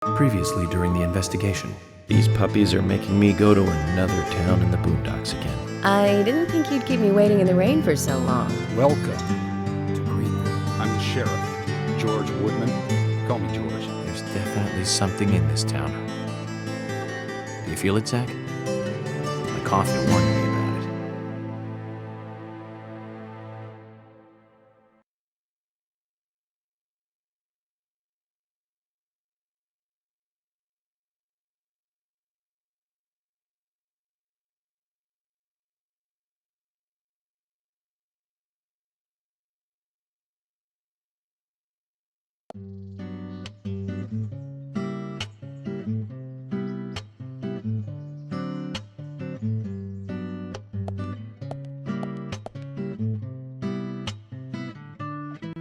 Previously during the investigation. These puppies are making me go to another town in the boondocks again. I didn't think you'd keep me waiting in the rain for so long. Welcome to Greenvale. I'm the sheriff, George Woodman. Call me George. There's definitely something in this town. Do you feel it, Zach? My coffee warned me about it.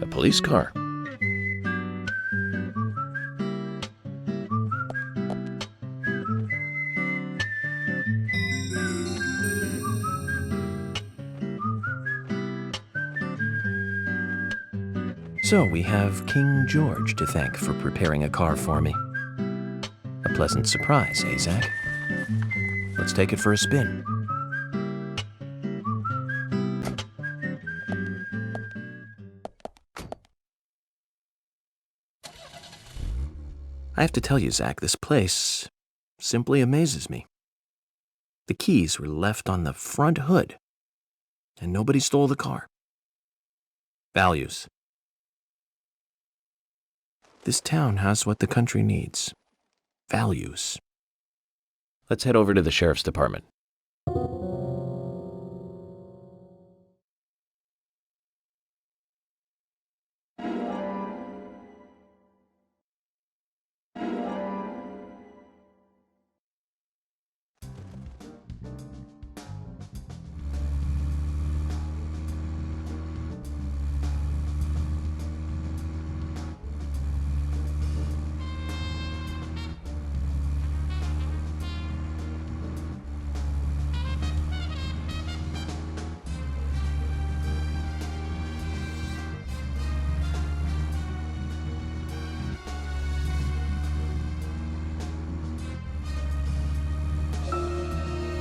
A police car. So we have King George to thank for preparing a car for me. A pleasant surprise, eh, Zach? Let's take it for a spin. I have to tell you, Zach, this place simply amazes me. The keys were left on the front hood, and nobody stole the car. Values. This town has what the country needs. Values. Let's head over to the sheriff's department.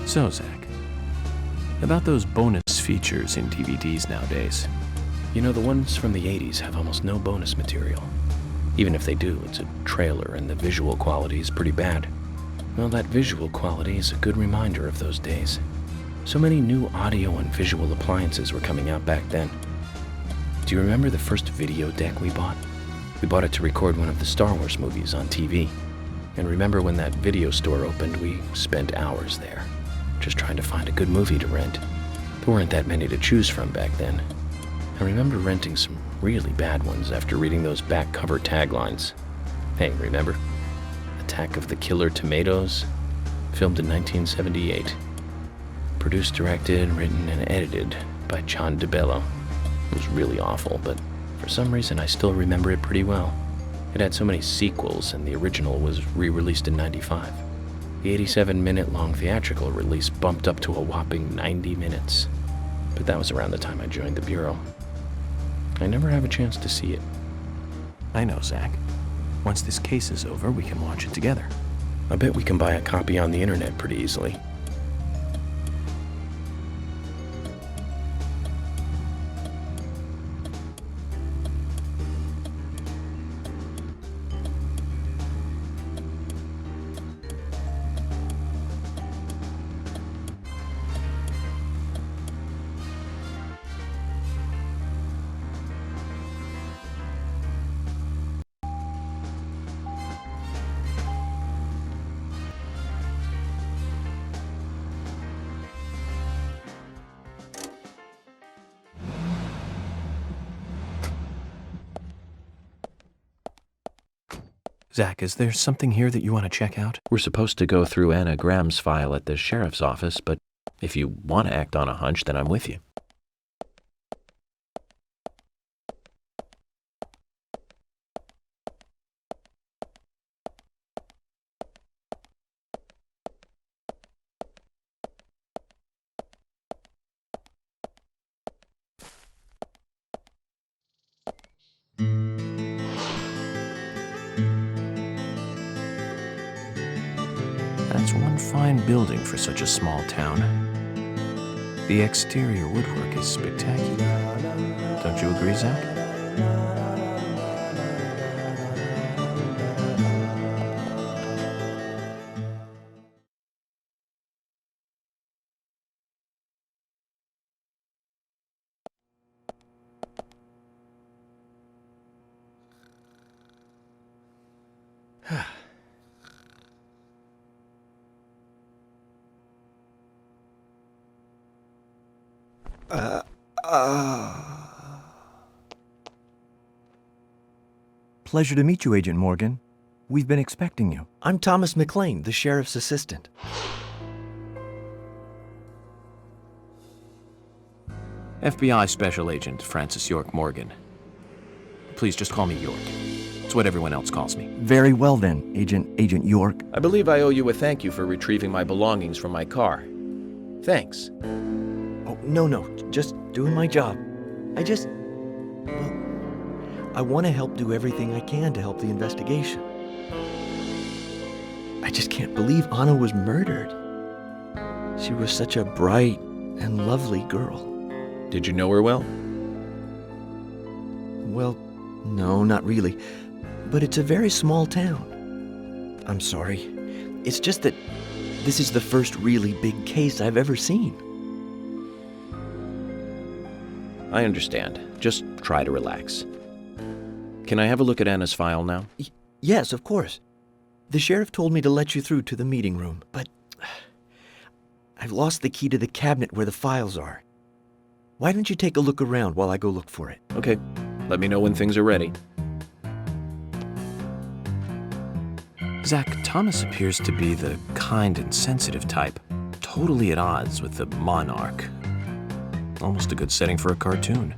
So, Zach, about those bonus features in DVDs nowadays. You know, the ones from the 80s have almost no bonus material. Even if they do, it's a trailer and the visual quality is pretty bad. Well, that visual quality is a good reminder of those days. So many new audio and visual appliances were coming out back then. Do you remember the first video deck we bought? We bought it to record one of the Star Wars movies on TV. And remember when that video store opened, we spent hours there, just trying to find a good movie to rent. There weren't that many to choose from back then. I remember renting some really bad ones after reading those back cover taglines. Hey, remember? Attack of the Killer Tomatoes? Filmed in 1978. Produced, directed, written, and edited by John DeBello. It was really awful, but for some reason I still remember it pretty well. It had so many sequels, and the original was re-released in '95. The 87-minute-long theatrical release bumped up to a whopping 90 minutes. But that was around the time I joined the Bureau. I never have a chance to see it. I know, Zach. Once this case is over, we can watch it together. I bet we can buy a copy on the internet pretty easily. Zach, is there something here that you want to check out? We're supposed to go through Anna Graham's file at the sheriff's office, but if you want to act on a hunch, then I'm with you. That's one fine building for such a small town. The exterior woodwork is spectacular. Don't you agree, Zach? Pleasure to meet you, Agent Morgan. We've been expecting you. I'm Thomas McLean, the sheriff's assistant. FBI Special Agent Francis York Morgan. Please just call me York. It's what everyone else calls me. Very well then, Agent York. I believe I owe you a thank you for retrieving my belongings from my car. Thanks. Oh, no, just doing my job. I want to help do everything I can to help the investigation. I just can't believe Anna was murdered. She was such a bright and lovely girl. Did you know her well? Well, no, not really. But it's a very small town. I'm sorry. It's just that this is the first really big case I've ever seen. I understand. Just try to relax. Can I have a look at Anna's file now? Yes, of course. The sheriff told me to let you through to the meeting room, but I've lost the key to the cabinet where the files are. Why don't you take a look around while I go look for it? Okay. Let me know when things are ready. Zach, Thomas appears to be the kind and sensitive type, totally at odds with the monarch. Almost a good setting for a cartoon.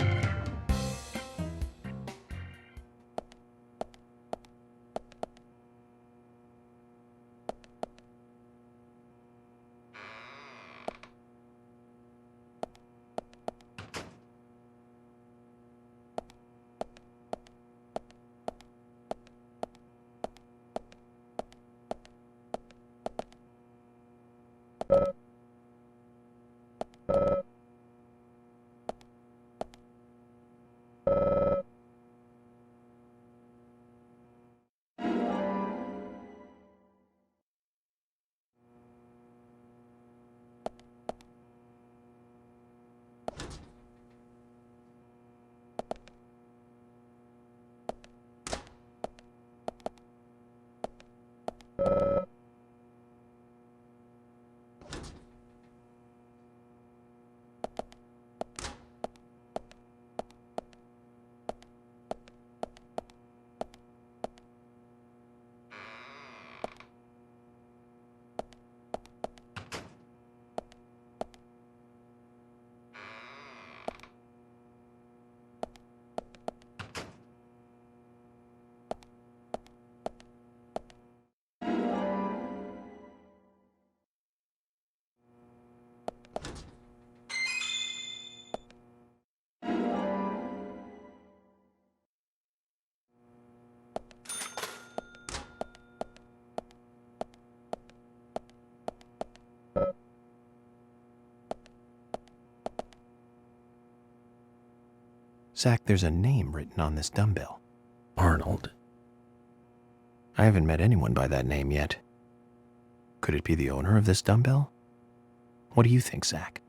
Zach, there's a name written on this dumbbell. Arnold. I haven't met anyone by that name yet. Could it be the owner of this dumbbell? What do you think, Zach?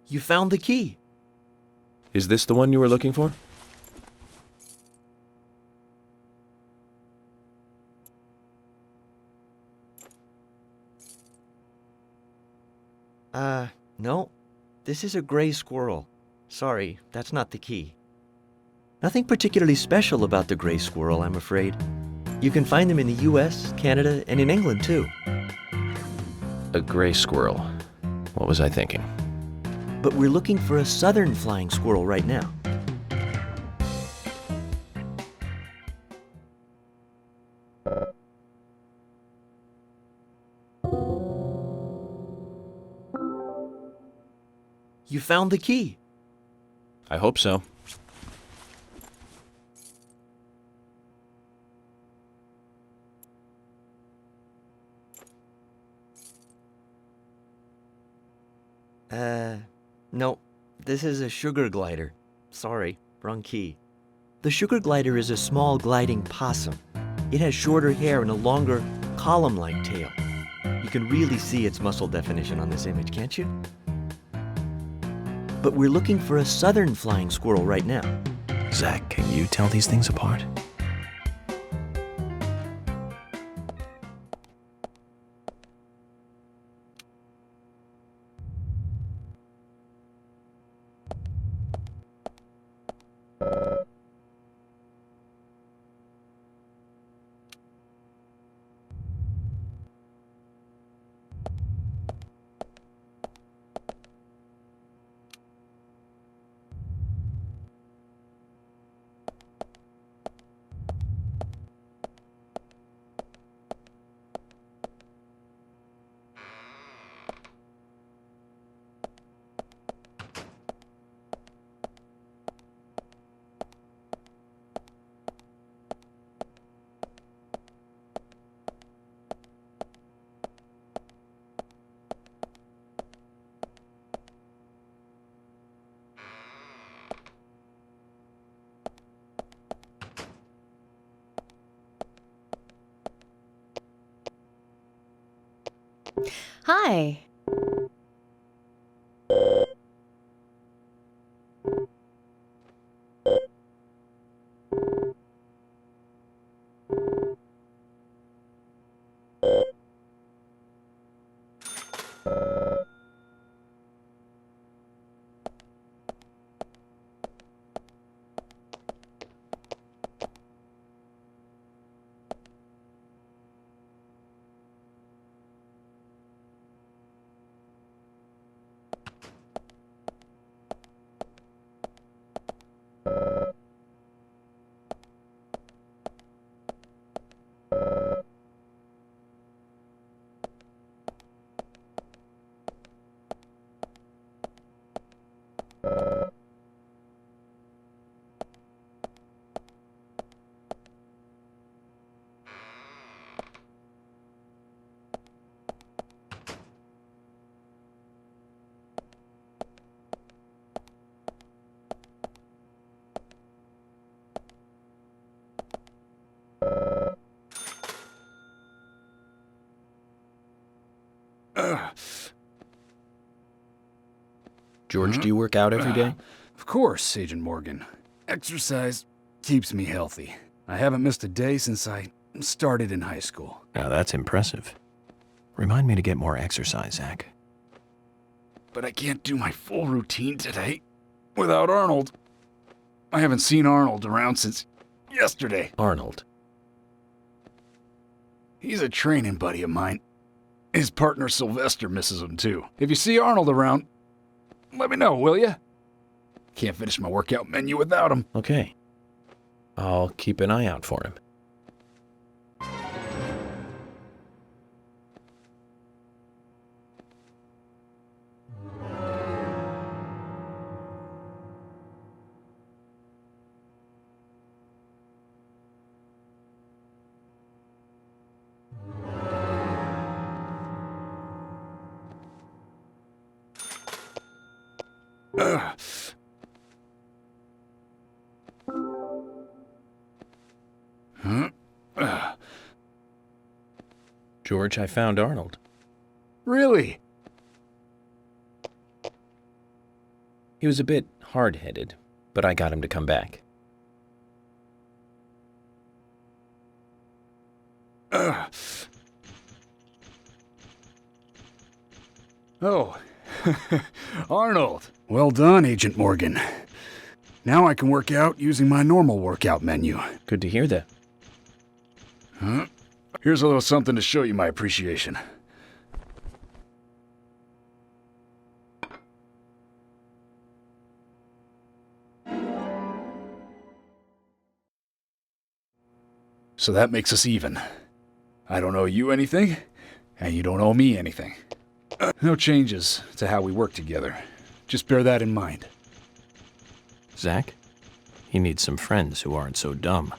You found the key. Is this the one you were looking for? No. This is a gray squirrel. Sorry, that's not the key. Nothing particularly special about the gray squirrel, I'm afraid. You can find them in the US, Canada, and in England, too. A gray squirrel. What was I thinking? But we're looking for a southern flying squirrel right now. You found the key. I hope so. No. This is a sugar glider. Sorry, wrong key. The sugar glider is a small gliding possum. It has shorter hair and a longer, column-like tail. You can really see its muscle definition on this image, can't you? But we're looking for a southern flying squirrel right now. Zach, can you tell these things apart? Hi. George, do you work out every day? Of course, Agent Morgan. Exercise keeps me healthy. I haven't missed a day since I started in high school. Now that's impressive. Remind me to get more exercise, Zach. But I can't do my full routine today without Arnold. I haven't seen Arnold around since yesterday. Arnold. He's a training buddy of mine. His partner Sylvester misses him too. If you see Arnold around, let me know, will ya? Can't finish my workout menu without him. Okay. I'll keep an eye out for him. George, I found Arnold. Really? He was a bit hard-headed, but I got him to come back. Oh, Arnold! Well done, Agent Morgan. Now I can work out using my normal workout menu. Good to hear that. Huh? Here's a little something to show you my appreciation. So that makes us even. I don't owe you anything, and you don't owe me anything. No changes to how we work together. Just bear that in mind. Zach? He needs some friends who aren't so dumb.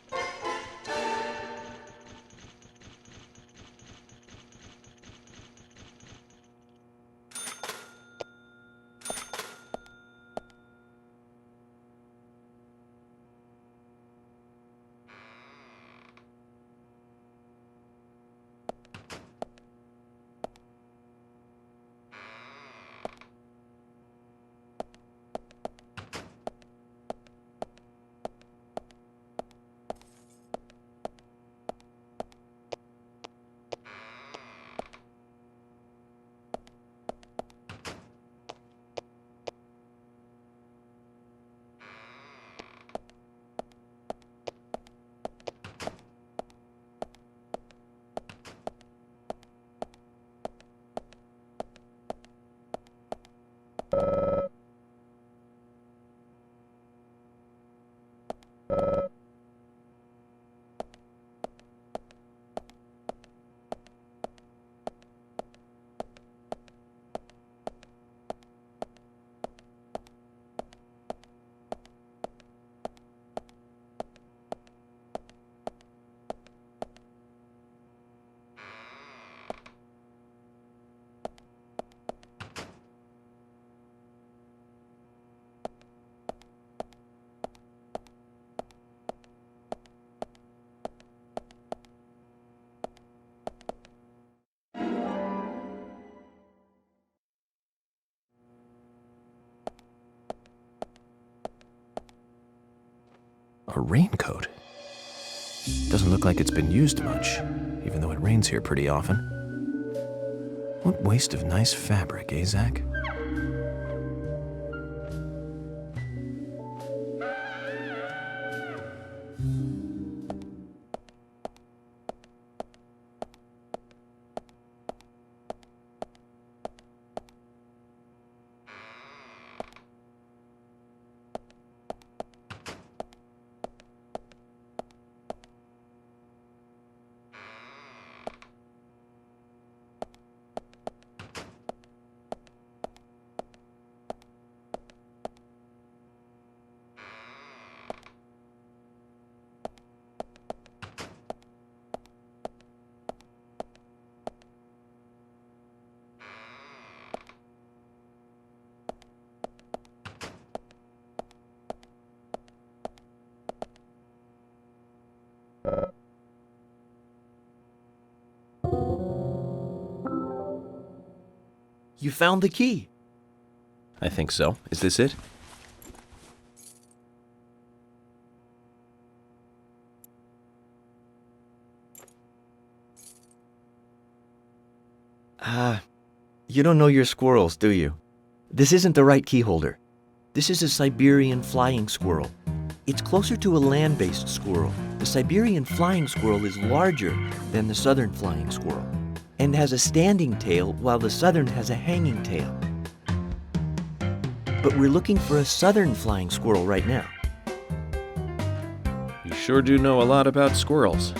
A raincoat? Doesn't look like it's been used much, even though it rains here pretty often. What waste of nice fabric, eh, Zach? You found the key. I think so. Is this it? You don't know your squirrels, do you? This isn't the right key holder. This is a Siberian flying squirrel. It's closer to a land-based squirrel. The Siberian flying squirrel is larger than the southern flying squirrel and has a standing tail while the southern has a hanging tail. But we're looking for a southern flying squirrel right now. You sure do know a lot about squirrels.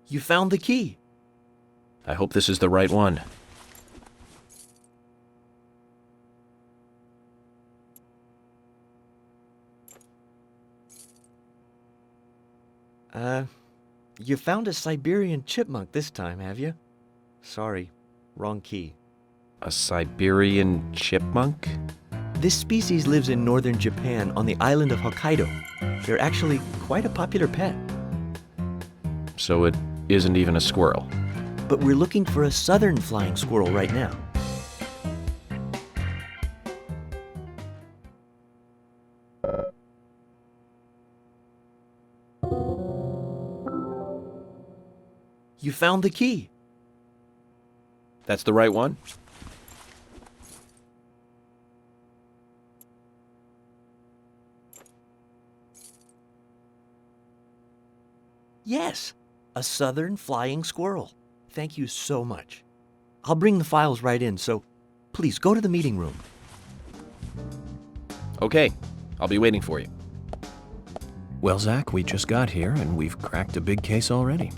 You found the key. I hope this is the right one. You found a Siberian chipmunk this time, have you? Sorry, wrong key. A Siberian chipmunk? This species lives in northern Japan on the island of Hokkaido. They're actually quite a popular pet. So it isn't even a squirrel. But we're looking for a southern flying squirrel right now. You found the key. That's the right one? Yes, a southern flying squirrel. Thank you so much. I'll bring the files right in, so please go to the meeting room. Okay, I'll be waiting for you. Well, Zach, we just got here and we've cracked a big case already.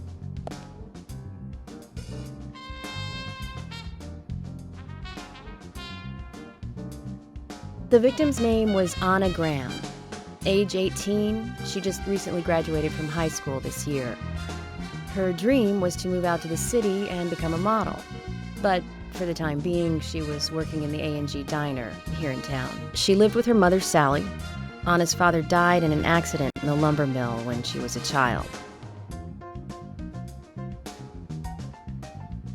The victim's name was Anna Graham. Age 18, she just recently graduated from high school this year. Her dream was to move out to the city and become a model. But for the time being, she was working in the A&G diner here in town. She lived with her mother, Sally. Anna's father died in an accident in the lumber mill when she was a child.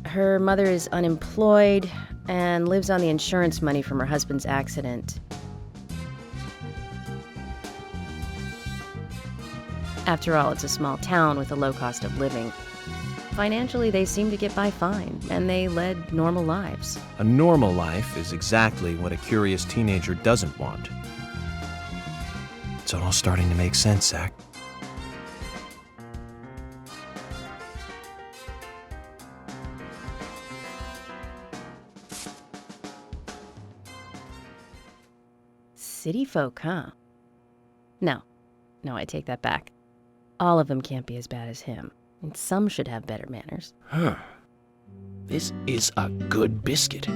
Her mother is unemployed and lives on the insurance money from her husband's accident. After all, it's a small town with a low cost of living. Financially, they seem to get by fine, and they led normal lives. A normal life is exactly what a curious teenager doesn't want. It's all starting to make sense, Zach. City folk, huh? No, I take that back. All of them can't be as bad as him, and some should have better manners. Huh. This is a good biscuit.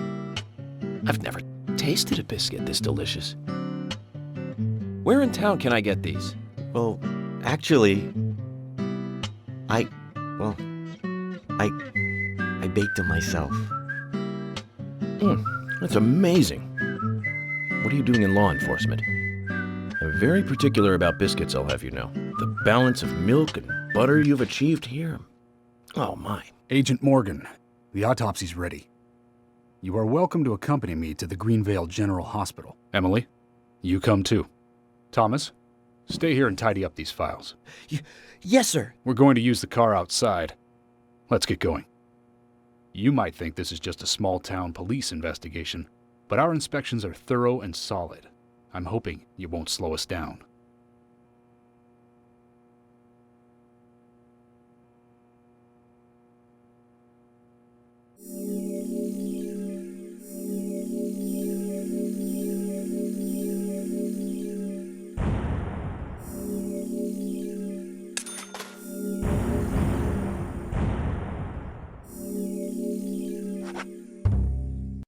I've never tasted a biscuit this delicious. Where in town can I get these? Well, actually, I baked them myself. That's amazing. What are you doing in law enforcement? I'm very particular about biscuits, I'll have you know. The balance of milk and butter you've achieved here. Oh, my. Agent Morgan, the autopsy's ready. You are welcome to accompany me to the Greenvale General Hospital. Emily, you come too. Thomas, stay here and tidy up these files. Yes, sir. We're going to use the car outside. Let's get going. You might think this is just a small-town police investigation, but our inspections are thorough and solid. I'm hoping you won't slow us down.